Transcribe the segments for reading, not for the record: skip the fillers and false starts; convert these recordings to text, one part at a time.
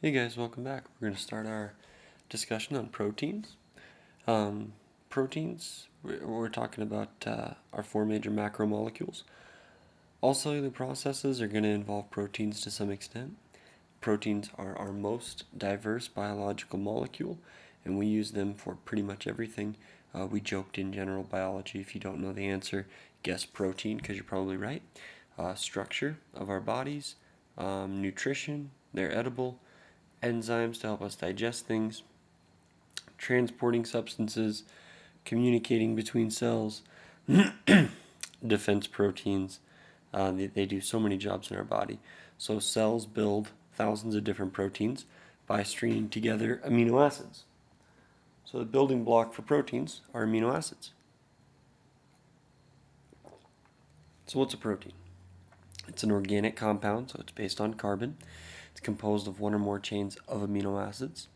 Hey guys, welcome back. We're going to start our discussion on proteins. Proteins, we're talking about our four major macromolecules. All cellular processes are going to involve proteins to some extent. Proteins are our most diverse biological molecule, and we use them for pretty much everything. We joked in general biology, if you don't know the answer, guess protein, because you're probably right. Structure of our bodies, nutrition, they're edible, enzymes to help us digest things, transporting substances, communicating between cells, defense proteins. They do so many jobs in our body. So cells build thousands of different proteins by stringing together amino acids. So the building block for proteins are amino acids. So what's a protein? It's an organic compound, so it's based on carbon. It's composed of one or more chains of amino acids.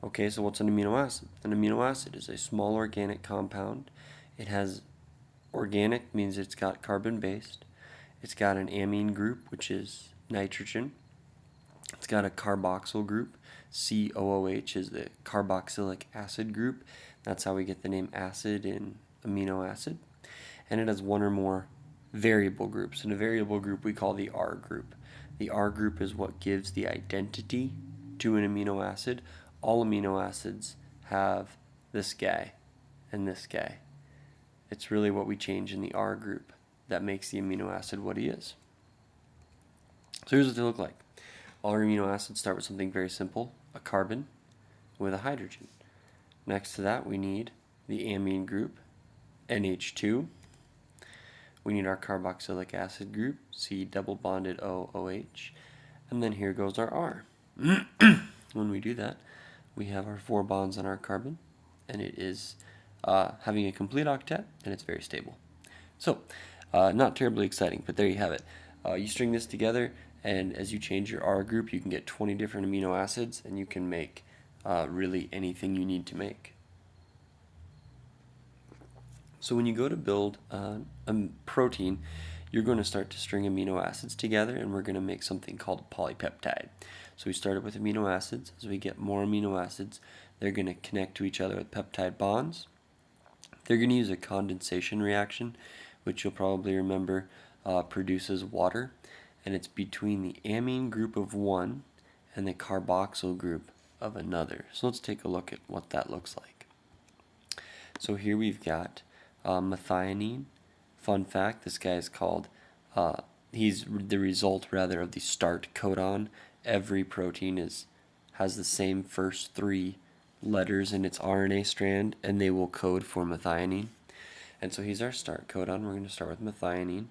Okay, so what's an amino acid? An amino acid is a small organic compound. It has organic, means it's got carbon based. It's got an amine group, which is nitrogen. It's got a carboxyl group. COOH is the carboxylic acid group. That's how we get the name acid in amino acid. And it has one or more variable groups. And a variable group we call the R group. The R group is what gives the identity to an amino acid. All amino acids have this guy and this guy. It's really what we change in the R group that makes the amino acid what he is. So here's what they look like. All our amino acids start with something very simple, a carbon with a hydrogen. Next to that we need the amine group, NH2. We need our carboxylic acid group, C double bonded OOH. And then here goes our R. When we do that, we have our 4 bonds on our carbon, and it is having a complete octet, and it's very stable. So, not terribly exciting, but there you have it. You string this together, and as you change your R group, you can get 20 different amino acids, and you can make really anything you need to make. So when you go to build a protein, you're going to start to string amino acids together, and we're going to make something called a polypeptide. So we started with amino acids. As we get more amino acids, they're going to connect to each other with peptide bonds. They're going to use a condensation reaction, which you'll probably remember produces water, and it's between the amine group of one and the carboxyl group of another. So let's take a look at what that looks like. So here we've got methionine. Fun fact, this guy is called, he's the result rather of the start codon. Every protein has the same first 3 letters in its RNA strand, and they will code for methionine. And so he's our start codon. We're going to start with methionine,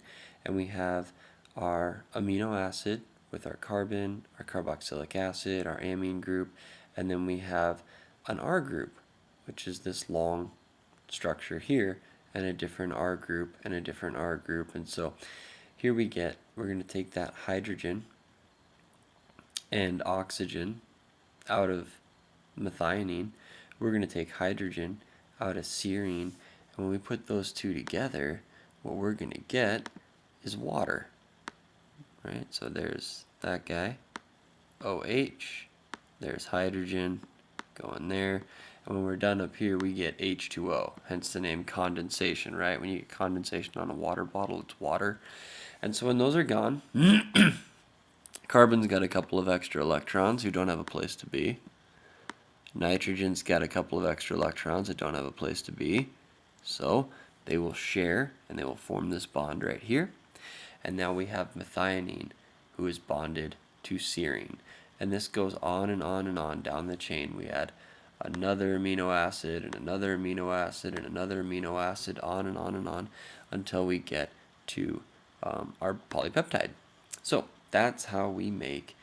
and we have our amino acid with our carbon, our carboxylic acid, our amine group, and then we have an R group, which is this long structure here, and a different R group and a different R group. And so here we're going to take that hydrogen and oxygen out of methionine. We're going to take hydrogen out of serine, and when we put those two together, what we're going to get is water. Right? So there's that guy, OH, there's hydrogen going there, and when we're done up here, we get H2O, hence the name condensation, right? When you get condensation on a water bottle, it's water. And so when those are gone, carbon's got a couple of extra electrons who don't have a place to be. Nitrogen's got a couple of extra electrons that don't have a place to be. So they will share, and they will form this bond right here. And now we have methionine, who is bonded to serine. And this goes on and on and on down the chain. We add another amino acid and another amino acid and another amino acid, on and on and on, until we get to our polypeptide. So that's how we make,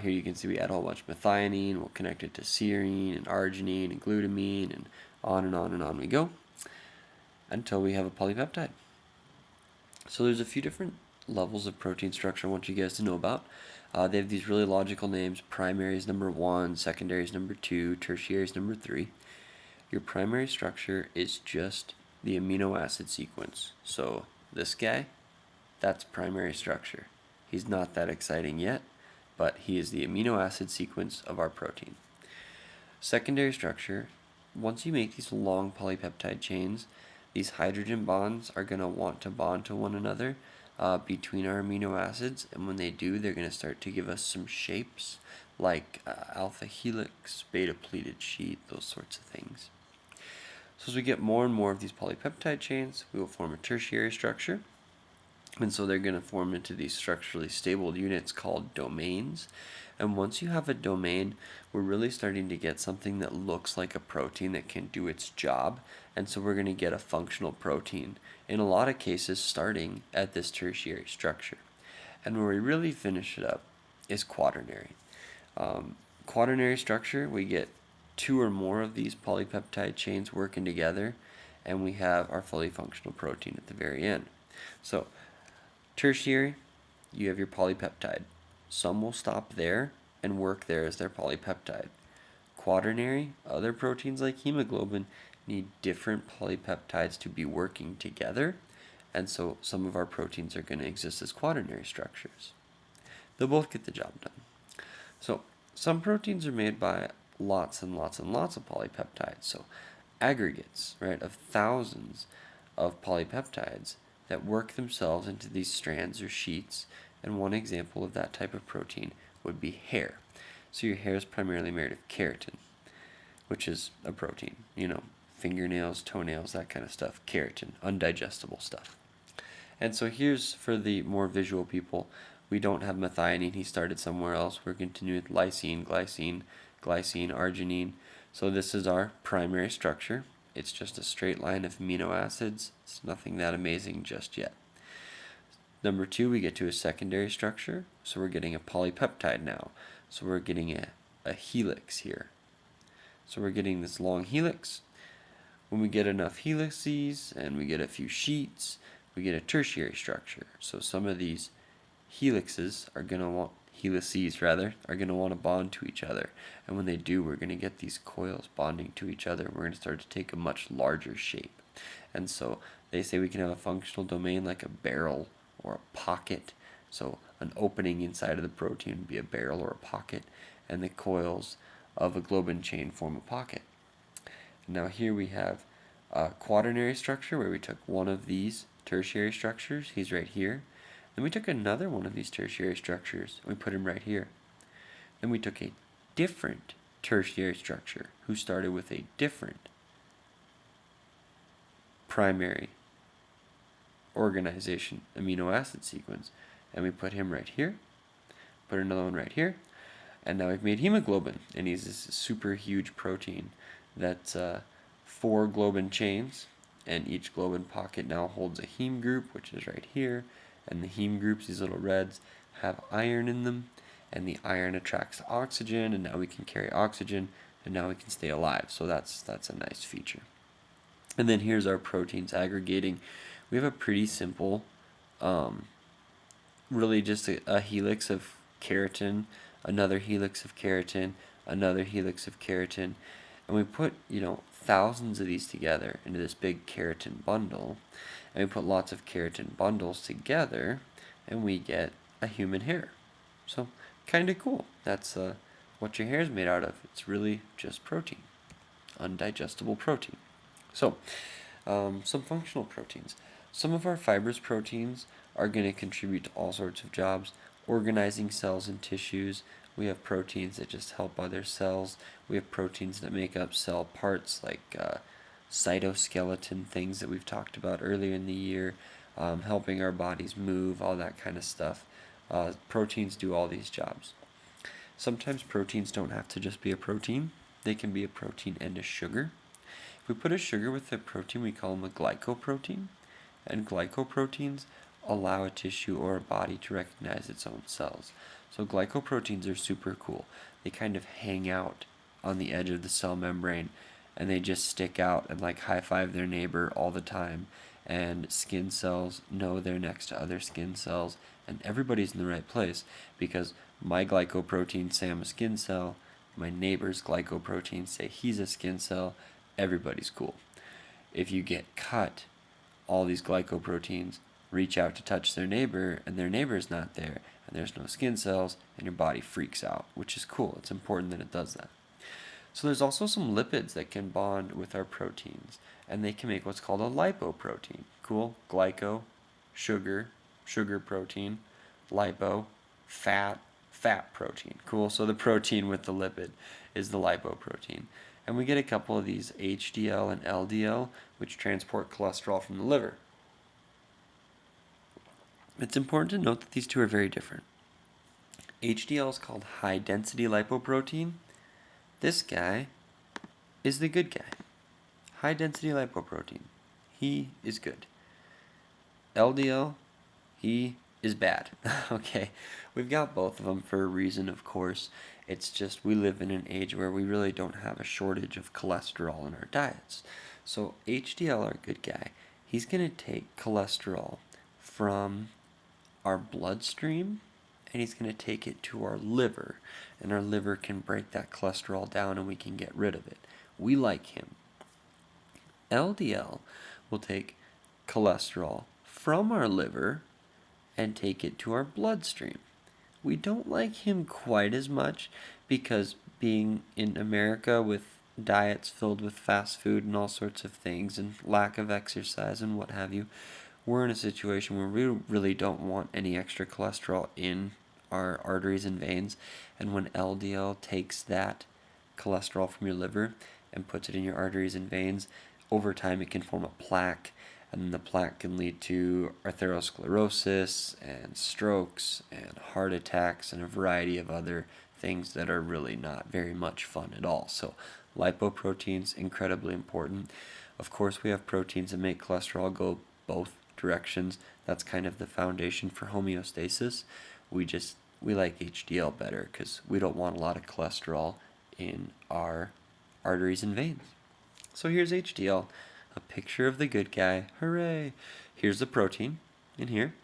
here you can see we add a whole bunch of methionine, we'll connect it to serine and arginine and glutamine, and on we go, until we have a polypeptide. So there's a few different levels of protein structure I want you guys to know about. They have these really logical names. Primary is number 1, secondary is number 2, tertiary is number 3. Your primary structure is just the amino acid sequence. So this guy, that's primary structure. He's not that exciting yet, but he is the amino acid sequence of our protein. Secondary structure, once you make these long polypeptide chains, these hydrogen bonds are going to want to bond to one another between our amino acids, and when they do, they're going to start to give us some shapes like alpha helix, beta pleated sheet, those sorts of things. So as we get more and more of these polypeptide chains, we will form a tertiary structure. And so they're going to form into these structurally stable units called domains. And once you have a domain, we're really starting to get something that looks like a protein that can do its job. And so we're going to get a functional protein, in a lot of cases starting at this tertiary structure. And where we really finish it up is quaternary. Quaternary structure, we get 2 or more of these polypeptide chains working together, and we have our fully functional protein at the very end. So tertiary, you have your polypeptide. Some will stop there and work there as their polypeptide. Quaternary, other proteins like hemoglobin need different polypeptides to be working together, and so some of our proteins are going to exist as quaternary structures. They'll both get the job done. So some proteins are made by lots and lots and lots of polypeptides, so aggregates, right, of thousands of polypeptides that work themselves into these strands or sheets, and one example of that type of protein would be hair. So your hair is primarily made of keratin, which is a protein, fingernails, toenails, that kind of stuff, keratin, undigestible stuff. And so here's, for the more visual people, we don't have methionine, he started somewhere else. We're continuing with lysine, glycine, arginine. So this is our primary structure. It's just a straight line of amino acids. It's nothing that amazing just yet. Number 2, we get to a secondary structure. So we're getting a polypeptide now. So we're getting a helix here. So we're getting this long helix. When we get enough helices and we get a few sheets, we get a tertiary structure. So some of these helices are going to want to bond to each other. And when they do, we're going to get these coils bonding to each other. We're going to start to take a much larger shape. And so they say we can have a functional domain like a barrel or a pocket. So an opening inside of the protein would be a barrel or a pocket, and the coils of a globin chain form a pocket. Now here we have a quaternary structure where we took one of these tertiary structures. He's right here. Then we took another one of these tertiary structures and we put him right here. Then we took a different tertiary structure who started with a different primary organization amino acid sequence, and we put him right here, put another one right here, and now we've made hemoglobin, and he's this super huge protein that's 4 globin chains, and each globin pocket now holds a heme group, which is right here, and the heme groups, these little reds, have iron in them, and the iron attracts oxygen, and now we can carry oxygen, and now we can stay alive. So that's a nice feature. And then here's our proteins aggregating. We have a pretty simple, really just a helix of keratin, another helix of keratin, another helix of keratin, and we put, thousands of these together into this big keratin bundle, and we put lots of keratin bundles together, and we get a human hair. So kind of cool. That's what your hair is made out of. It's really just protein, undigestible protein. So some functional proteins. Some of our fibrous proteins are going to contribute to all sorts of jobs, organizing cells and tissues. We have proteins that just help other cells. We have proteins that make up cell parts like cytoskeleton, things that we've talked about earlier in the year, helping our bodies move, all that kind of stuff. Proteins do all these jobs. Sometimes proteins don't have to just be a protein. They can be a protein and a sugar. If we put a sugar with a protein, we call them a glycoprotein. And glycoproteins allow a tissue or a body to recognize its own cells. So glycoproteins are super cool. They kind of hang out on the edge of the cell membrane, and they just stick out and like high-five their neighbor all the time. And skin cells know they're next to other skin cells, and everybody's in the right place because my glycoproteins say I'm a skin cell, my neighbor's glycoproteins say he's a skin cell. Everybody's cool. If you get cut, all these glycoproteins reach out to touch their neighbor, and their neighbor's not there, and there's no skin cells, and your body freaks out, which is cool. It's important that it does that. So there's also some lipids that can bond with our proteins, and they can make what's called a lipoprotein. Cool? Glyco, sugar, sugar protein, lipo, fat, fat protein. Cool? So the protein with the lipid is the lipoprotein. And we get a couple of these, HDL and LDL, which transport cholesterol from the liver. It's important to note that these two are very different. HDL is called high density lipoprotein. This guy is the good guy. High density lipoprotein. He is good. LDL, he is bad. Okay, we've got both of them for a reason, of course. It's just we live in an age where we really don't have a shortage of cholesterol in our diets. So HDL, our good guy, he's going to take cholesterol from our bloodstream, and he's going to take it to our liver, and our liver can break that cholesterol down and we can get rid of it. We like him. LDL will take cholesterol from our liver and take it to our bloodstream. We don't like him quite as much because being in America with diets filled with fast food and all sorts of things and lack of exercise and what have you, we're in a situation where we really don't want any extra cholesterol in our arteries and veins. And when LDL takes that cholesterol from your liver and puts it in your arteries and veins, over time it can form a plaque, and then the plaque can lead to atherosclerosis and strokes and heart attacks and a variety of other things that are really not very much fun at all. So lipoproteins, incredibly important. Of course, we have proteins that make cholesterol go both directions. That's kind of the foundation for homeostasis. We like HDL better because we don't want a lot of cholesterol in our arteries and veins. So here's HDL, a picture of the good guy. Hooray! Here's the protein in here.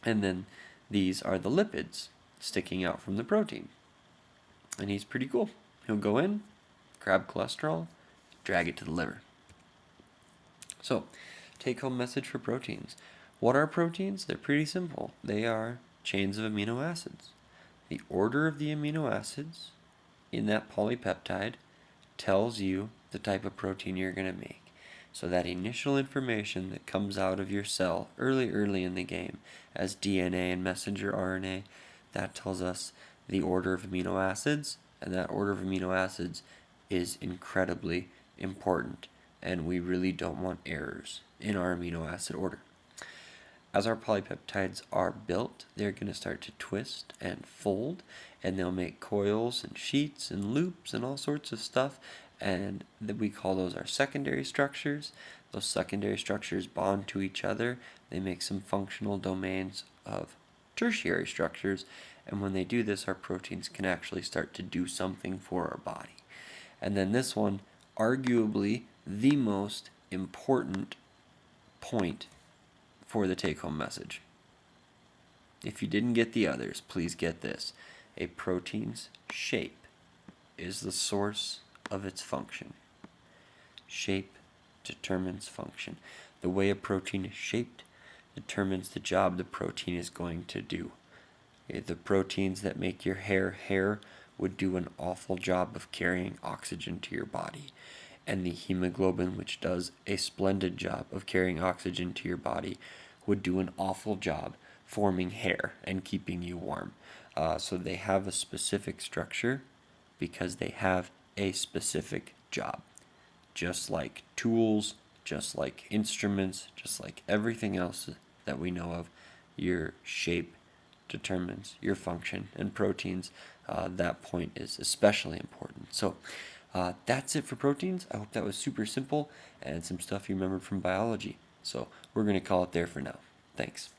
And then these are the lipids sticking out from the protein. And he's pretty cool. He'll go in, grab cholesterol, drag it to the liver. So, take-home message for proteins. What are proteins? They're pretty simple. They are chains of amino acids. The order of the amino acids in that polypeptide tells you the type of protein you're going to make. So that initial information that comes out of your cell early in the game as DNA and messenger RNA, that tells us the order of amino acids, and that order of amino acids is incredibly important, and we really don't want errors in our amino acid order. As our polypeptides are built, they're going to start to twist and fold, and they'll make coils and sheets and loops and all sorts of stuff, and we call those our secondary structures. Those secondary structures bond to each other. They make some functional domains of tertiary structures, and when they do this, our proteins can actually start to do something for our body. And then this one, arguably the most important point for the take-home message. If you didn't get the others, please get this. A protein's shape is the source of its function. Shape determines function. The way a protein is shaped determines the job the protein is going to do. The proteins that make your hair would do an awful job of carrying oxygen to your body. And the hemoglobin, which does a splendid job of carrying oxygen to your body, would do an awful job forming hair and keeping you warm. So they have a specific structure because they have a specific job. Just like tools, just like instruments, just like everything else that we know of, your shape determines your function, and proteins, that point is especially important. So that's it for proteins. I hope that was super simple and some stuff you remembered from biology. So we're going to call it there for now. Thanks.